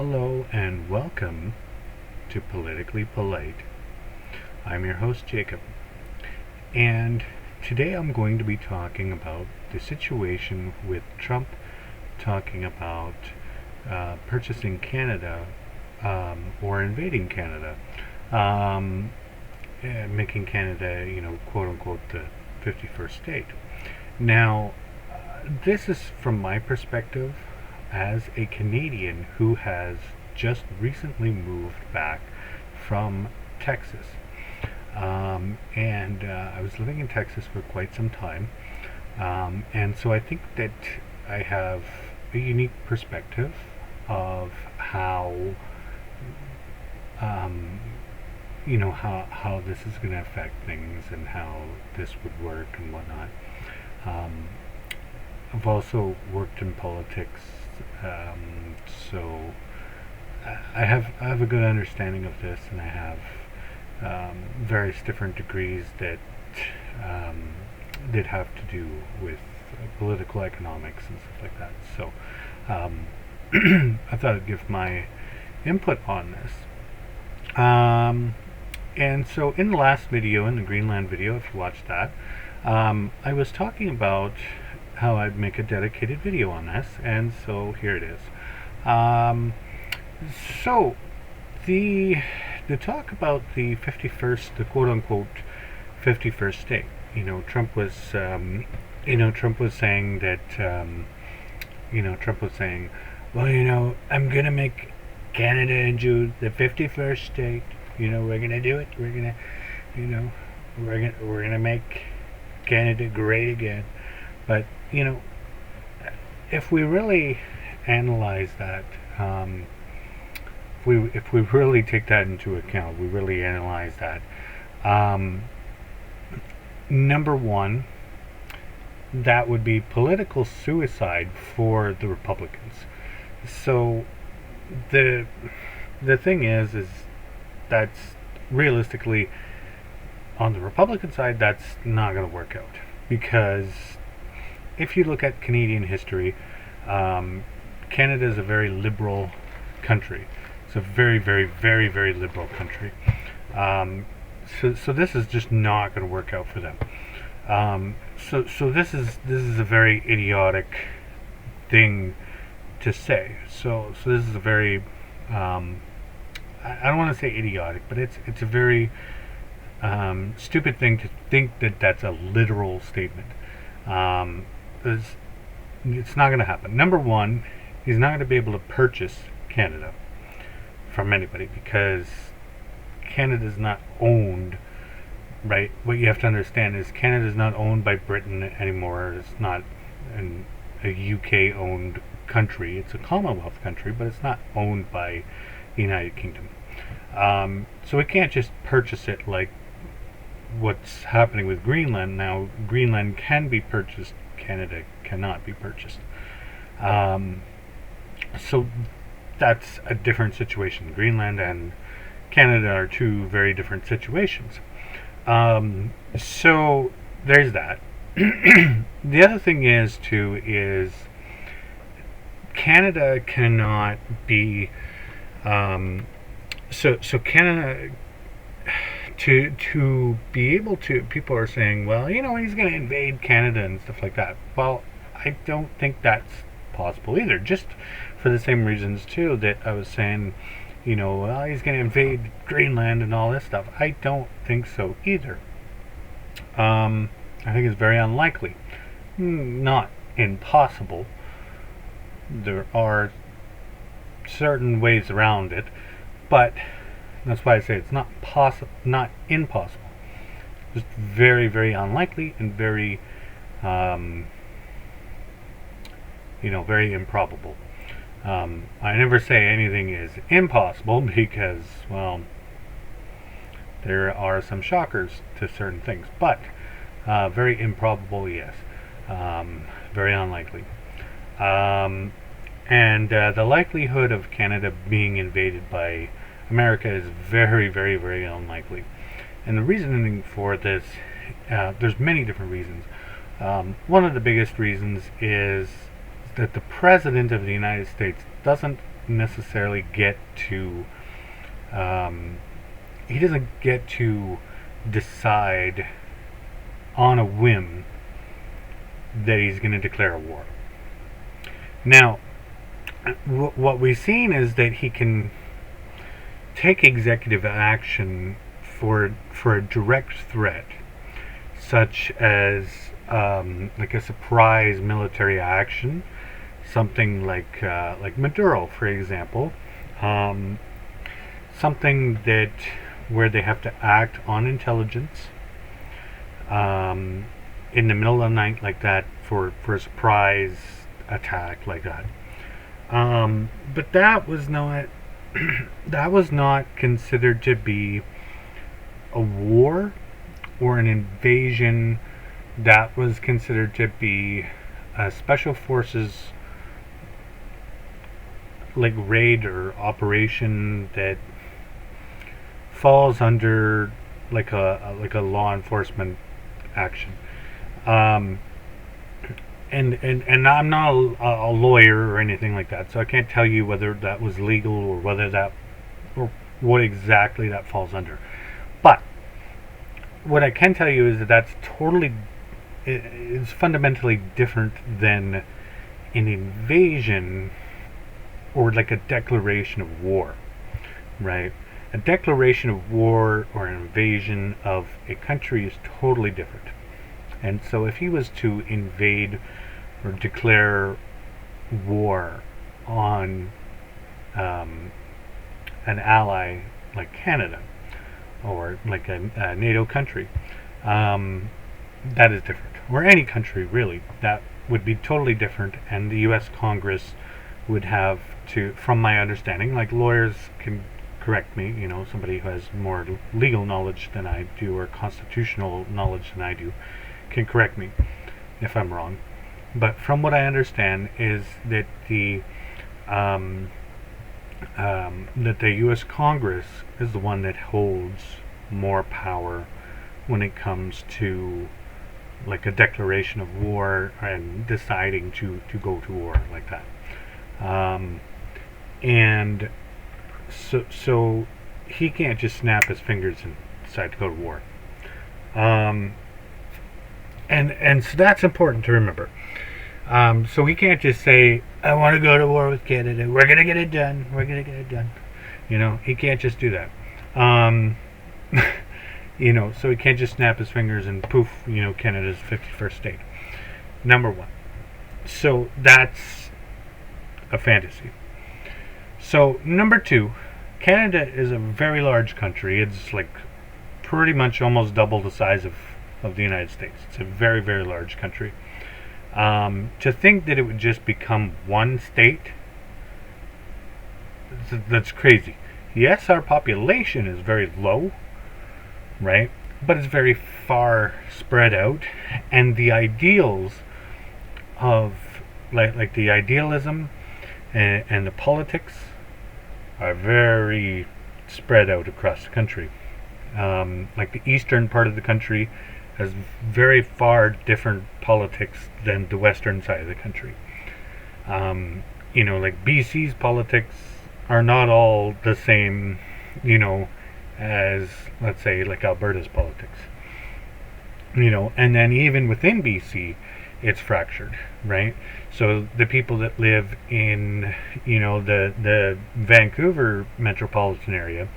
Hello and welcome to Politically Polite. I'm your host Jacob, and today I'm going to be talking about the situation with Trump talking about purchasing Canada or invading Canada, making Canada, quote unquote, the 51st state. Now, this is from my perspective as a Canadian who has just recently moved back from Texas. And I was living in Texas for quite some time. And so I think that I have a unique perspective of how, how this is going to affect things and how this would work and whatnot. I've also worked in politics, so I have a good understanding of this, and I have various different degrees that have to do with political economics and stuff like that. So I thought I'd give my input on this. And so in the last video, in the Greenland video, if you watched that, I was talking about how I'd make a dedicated video on this, and so here it is. So the talk about the 51st, the quote unquote 51st state. Trump was saying that Trump was saying, well, I'm gonna make Canada into the 51st state. We're gonna do it. We're gonna make Canada great again. But if we really analyze that, if we really take that into account, we really analyze that. Number one, that would be political suicide for the Republicans. So the thing is that's realistically on the Republican side, that's not going to work out, because if you look at Canadian history, Canada is a very liberal country. It's a very, very, very, very liberal country. So this is just not going to work out for them. So this is a very idiotic thing to say. So this is a very I don't want to say idiotic, but it's a very stupid thing to think that that's a literal statement. It's not going to happen. Number one, he's not going to be able to purchase Canada from anybody, because Canada is not owned, right? What you have to understand is Canada is not owned by Britain anymore. It's not a UK owned country. It's a Commonwealth country, but it's not owned by the United Kingdom. So we can't just purchase it like what's happening with Greenland. Now, Greenland can be purchased, Canada cannot be purchased. So that's a different situation. Greenland and Canada are two very different situations. So there's that. The other thing is Canada cannot be so Canada, to be able to, people are saying, well, he's going to invade Canada and stuff like that. Well, I don't think that's possible either, just for the same reasons too that I was saying, well, he's going to invade Greenland and all this stuff. I don't think so either. I think it's very unlikely. Not impossible. There are certain ways around it, but that's why I say it's not impossible. Just very, very unlikely and very, very improbable. I never say anything is impossible because, well, there are some shockers to certain things, but very improbable, yes. Very unlikely. And the likelihood of Canada being invaded by America is very, very, very unlikely. And the reasoning for this, there's many different reasons. One of the biggest reasons is that the President of the United States doesn't necessarily get to he doesn't get to decide on a whim that he's going to declare a war. Now, what we've seen is that he can take executive action for a direct threat, such as like a surprise military action, something like Maduro, for example, something that where they have to act on intelligence in the middle of the night like that for a surprise attack like that. But that was not that was not considered to be a war or an invasion. That was considered to be a special forces like raid or operation that falls under like a law enforcement action. And I'm not a lawyer or anything like that, so I can't tell you whether that was legal or whether that or what exactly that falls under. But what I can tell you is that that's totally it's fundamentally different than an invasion or like a declaration of war, right? A declaration of war or an invasion of a country is totally different. And so if he was to invade or declare war on an ally like Canada or like a NATO country, that is different. Or any country, really. That would be totally different, and the U.S. Congress would have to, from my understanding, like lawyers can correct me, somebody who has more legal knowledge than I do or constitutional knowledge than I do can correct me if I'm wrong. But from what I understand is that the U.S. Congress is the one that holds more power when it comes to like a declaration of war and deciding to go to war like that. And so he can't just snap his fingers and decide to go to war. And so that's important to remember. So he can't just say, I want to go to war with Canada. We're going to get it done. We're going to get it done. He can't just do that. So he can't just snap his fingers and poof, Canada's 51st state. Number one. So that's a fantasy. So number two, Canada is a very large country. It's like pretty much almost double the size of the United States. It's a very, very large country. To think that it would just become one state, that's crazy. Yes, our population is very low, right? But it's very far spread out, and the ideals of like the idealism and the politics are very spread out across the country. Like the eastern part of the country has very far different politics than the western side of the country. Like BC's politics are not all the same, as, let's say, like Alberta's politics. And then even within BC, it's fractured, right? So the people that live in, the Vancouver metropolitan area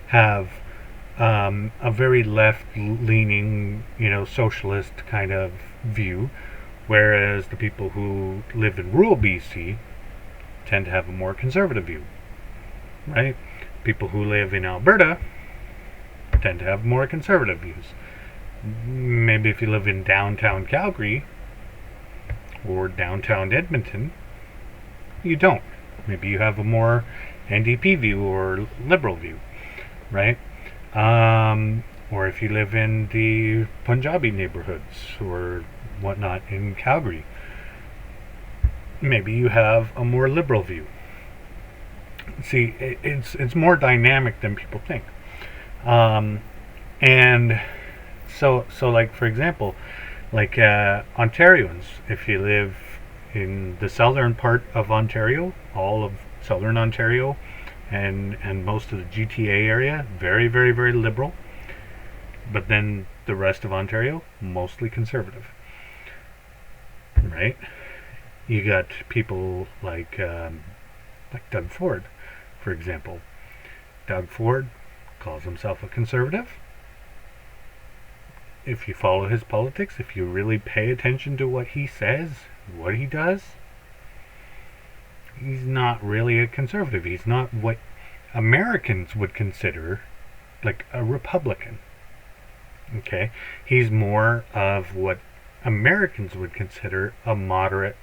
have a very left-leaning, socialist kind of view, whereas the people who live in rural BC tend to have a more conservative view, right? People who live in Alberta tend to have more conservative views. Maybe if you live in downtown Calgary or downtown Edmonton, you don't. Maybe you have a more NDP view or liberal view, right? Or if you live in the Punjabi neighborhoods or whatnot in Calgary, maybe you have a more liberal view. See, it's more dynamic than people think. And so like, for example, like Ontarians, if you live in the southern part of Ontario, all of Southern Ontario and most of the GTA area, very, very, very liberal. But then the rest of Ontario, mostly conservative. Right? You got people like Doug Ford, for example. Doug Ford calls himself a conservative. If you follow his politics, if you really pay attention to what he says, what he does, he's not really a conservative. He's not what Americans would consider like a Republican. Okay? He's more of what Americans would consider a moderate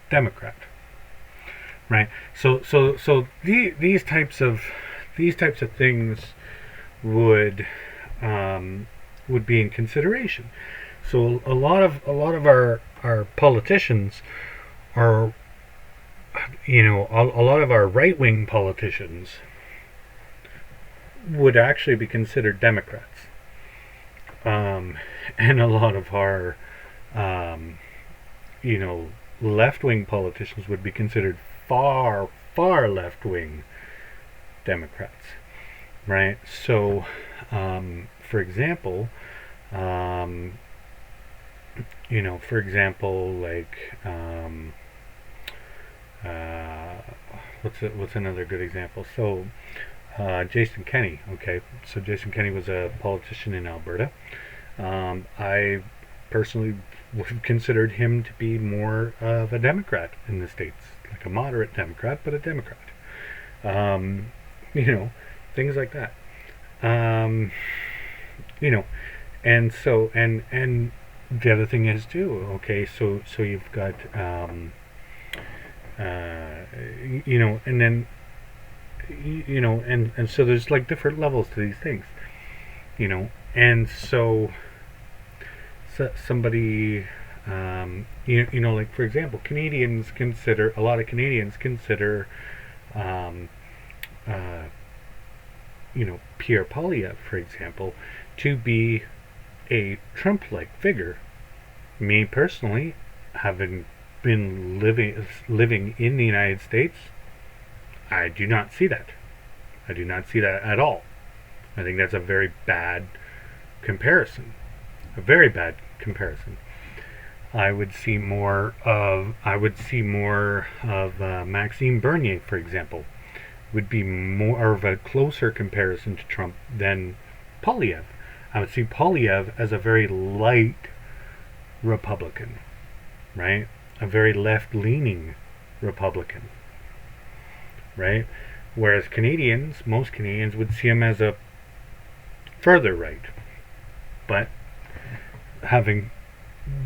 Democrat. Right? So these types of things would be in consideration. So a lot of our politicians are, a lot of our right wing politicians would actually be considered Democrats, and a lot of our left wing politicians would be considered far left wing Democrats, right? So, for example, what's another good example? So, Jason Kenney. Okay, so Jason Kenney was a politician in Alberta. I personally would have considered him to be more of a Democrat in the States, like a moderate Democrat, but a Democrat. Things like that. And so and the other thing is too. Okay, so you've got and then and so there's like different levels to these things, and so somebody like for example, a lot of Canadians consider Pierre Poilievre, for example, to be a Trump-like figure. Me personally, having been living in the United States, I do not see that. I do not see that at all. I think that's a very bad comparison. A very bad comparison. I would see more of Maxime Bernier, for example, would be more of a closer comparison to Trump than Poilievre. I would see Poilievre as a very light Republican, right? A very left-leaning Republican, right? Whereas most Canadians would see him as a further right. But having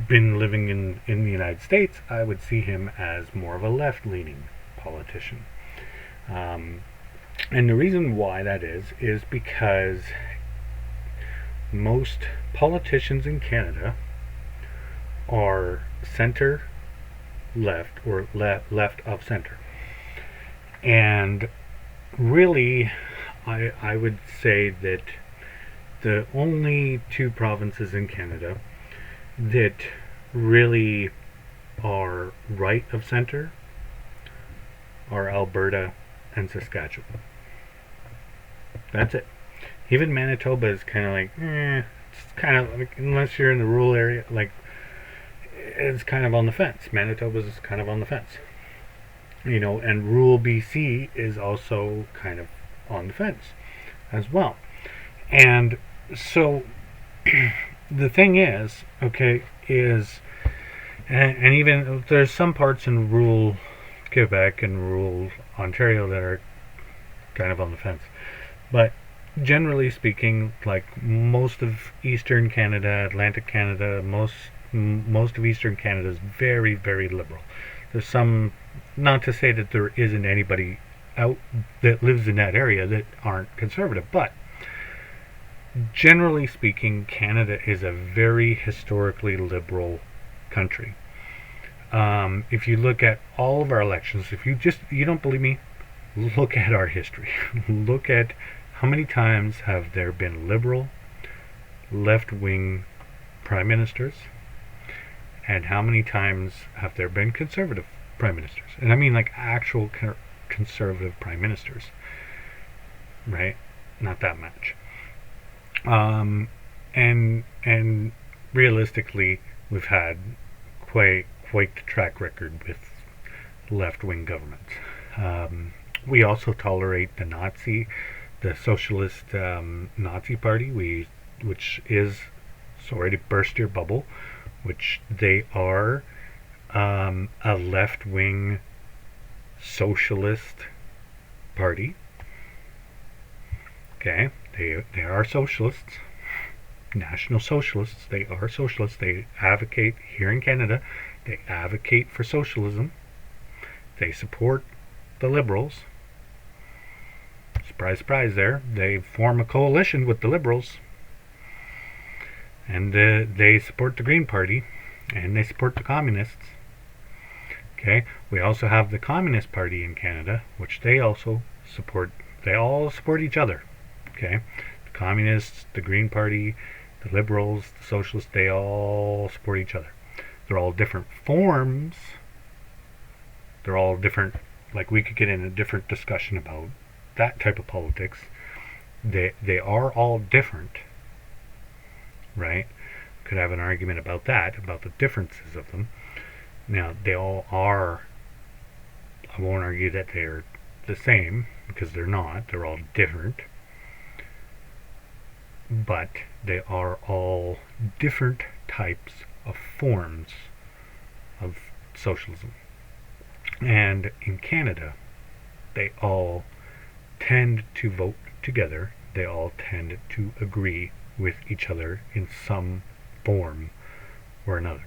been living in the United States, I would see him as more of a left-leaning politician. And the reason why that is because most politicians in Canada are center left or left of center. And really, I would say that the only two provinces in Canada that really are right of center are Alberta and Saskatchewan. That's it. Even Manitoba is kind of like, it's kind of like, unless you're in the rural area, like, it's kind of on the fence. Manitoba is kind of on the fence. And rural BC is also kind of on the fence as well. And so the thing is, okay, and even there's some parts in rural Quebec and rural Ontario that are kind of on the fence. But generally speaking, like most of Eastern Canada, Atlantic Canada, most of Eastern Canada is very, very liberal. There's some, not to say that there isn't anybody out that lives in that area that aren't conservative, but generally speaking, Canada is a very historically liberal country. If you look at all of our elections, if you don't believe me, look at our history. Look at how many times have there been liberal, left-wing prime ministers, and how many times have there been conservative prime ministers, and I mean like actual conservative prime ministers, right? Not that much. And realistically, we've had quite the track record with left-wing governments. We also tolerate the socialist Nazi party, which is, sorry to burst your bubble, which they are a left-wing socialist party. Okay, they are socialists, national socialists. They are socialists. They advocate here in Canada. They advocate for socialism. They support the Liberals. Surprise, surprise there. They form a coalition with the Liberals. And they support the Green Party. And they support the Communists. Okay, we also have the Communist Party in Canada, which they also support. They all support each other. Okay, the Communists, the Green Party, the Liberals, the Socialists, they all support each other. They're all different forms. They're all different. Like, we could get in a different discussion about that type of politics. They are all different, right? Could have an argument about that, about the differences of them. Now, they all are, I won't argue that they're the same, because they're not. They're all different. But they are all different types of forms of socialism. And in Canada, they all tend to vote together. They all tend to agree with each other in some form or another.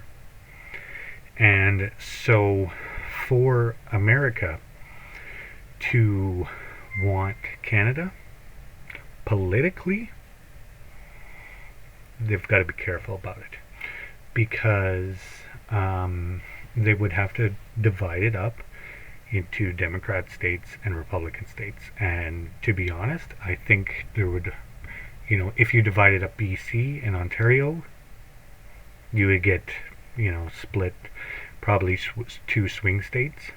And so for America to want Canada politically, they've got to be careful about it, because they would have to divide it up into Democrat states and Republican states. And to be honest, I think there would, if you divided up BC and Ontario, you would get, split probably two swing states.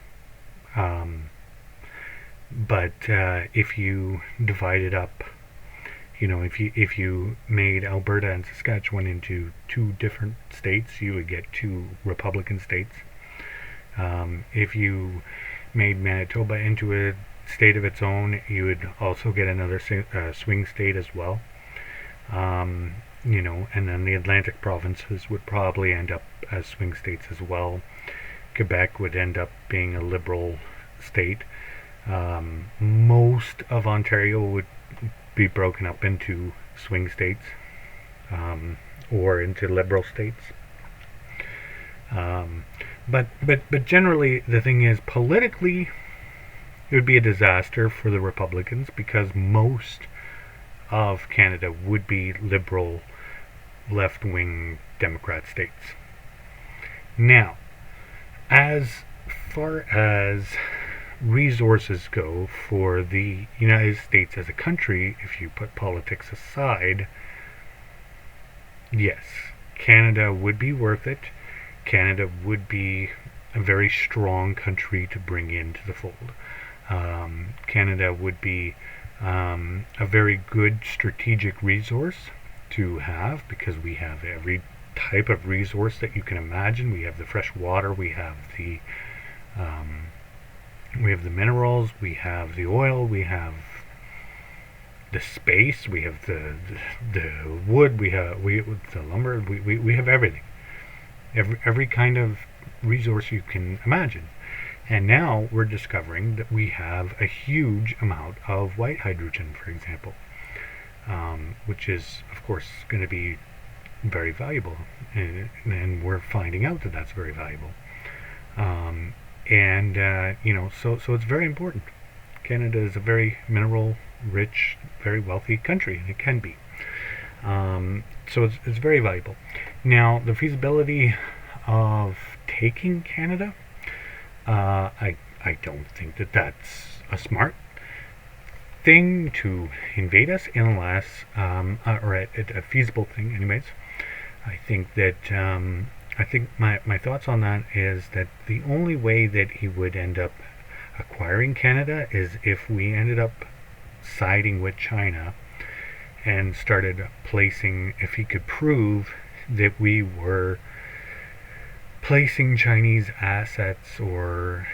But if you divided up, if you made Alberta and Saskatchewan into two different states, you would get two Republican states. If you made Manitoba into a state of its own, you would also get another swing state as well. And then the Atlantic provinces would probably end up as swing states as well. Quebec would end up being a liberal state. Most of Ontario would be broken up into swing states, or into liberal states. But generally, the thing is, politically, it would be a disaster for the Republicans, because most of Canada would be liberal, left-wing Democrat states. Now, as far as resources go for the United States as a country, if you put politics aside, yes, Canada would be worth it. Canada would be a very strong country to bring into the fold. Canada would be a very good strategic resource to have, because we have every type of resource that you can imagine. We have the fresh water, we have the minerals, we have the oil, we have the space, we have the wood, we have the lumber, we have everything. Every kind of resource you can imagine. And now we're discovering that we have a huge amount of white hydrogen, for example, which is, of course, going to be very valuable. And we're finding out that that's very valuable. So it's very important. Canada is a very mineral-rich, very wealthy country, and it can be. So it's very valuable. Now, the feasibility of taking Canada, I don't think that that's a smart thing to invade us, unless, or a feasible thing anyways. I think that I think my thoughts on that is that the only way that he would end up acquiring Canada is if we ended up siding with China and started placing, if he could prove that we were placing Chinese assets, or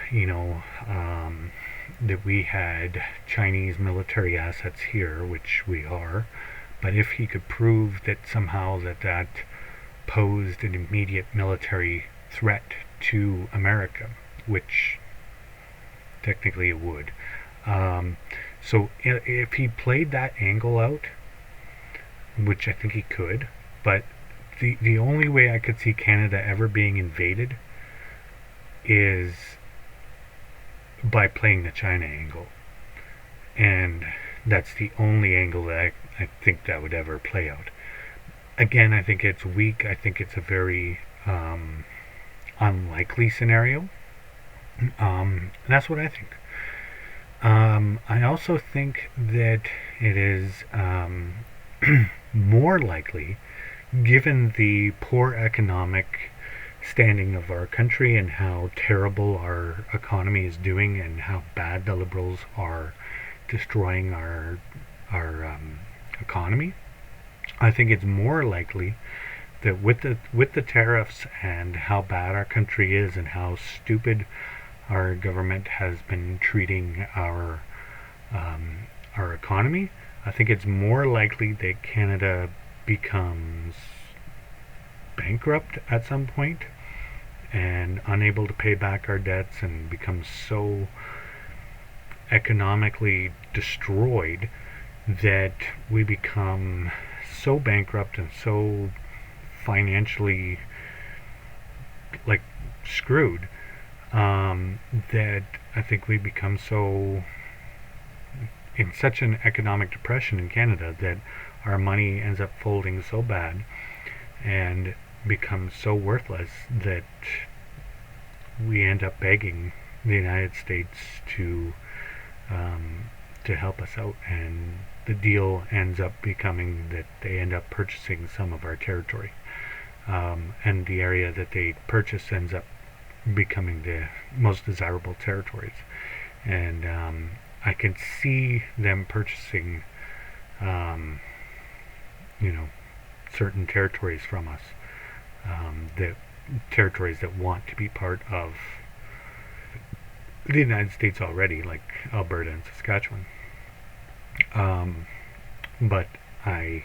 that we had Chinese military assets here, which we are. But if he could prove that somehow that posed an immediate military threat to America, which technically it would. So if he played that angle out, which I think he could, but the only way I could see Canada ever being invaded is by playing the China angle. And that's the only angle that I think that would ever play out. Again, I think it's weak. I think it's a very unlikely scenario. That's what I think. I also think that it is more likely, given the poor economic standing of our country and how terrible our economy is doing and how bad the Liberals are destroying our economy. I think it's more likely that with the tariffs and how bad our country is and how stupid our government has been treating our economy, I think it's more likely that Canada becomes bankrupt at some point and unable to pay back our debts and becomes so economically destroyed that we become so bankrupt and so financially like screwed, that I think we become so in such an economic depression in Canada that our money ends up folding so bad and becomes so worthless that we end up begging the United States to help us out, and the deal ends up becoming that they end up purchasing some of our territory, and the area that they purchase ends up becoming the most desirable territories. And I can see them purchasing certain territories from us, that territories that want to be part of the United States already, like Alberta and Saskatchewan. But I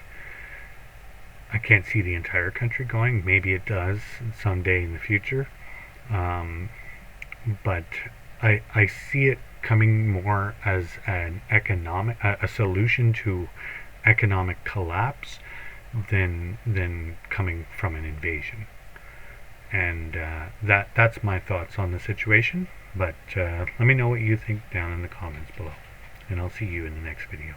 can't see the entire country going. Maybe it does someday in the future. But I see it coming more as an a solution to economic collapse than coming from an invasion. And that's my thoughts on the situation. But let me know what you think down in the comments below, and I'll see you in the next video.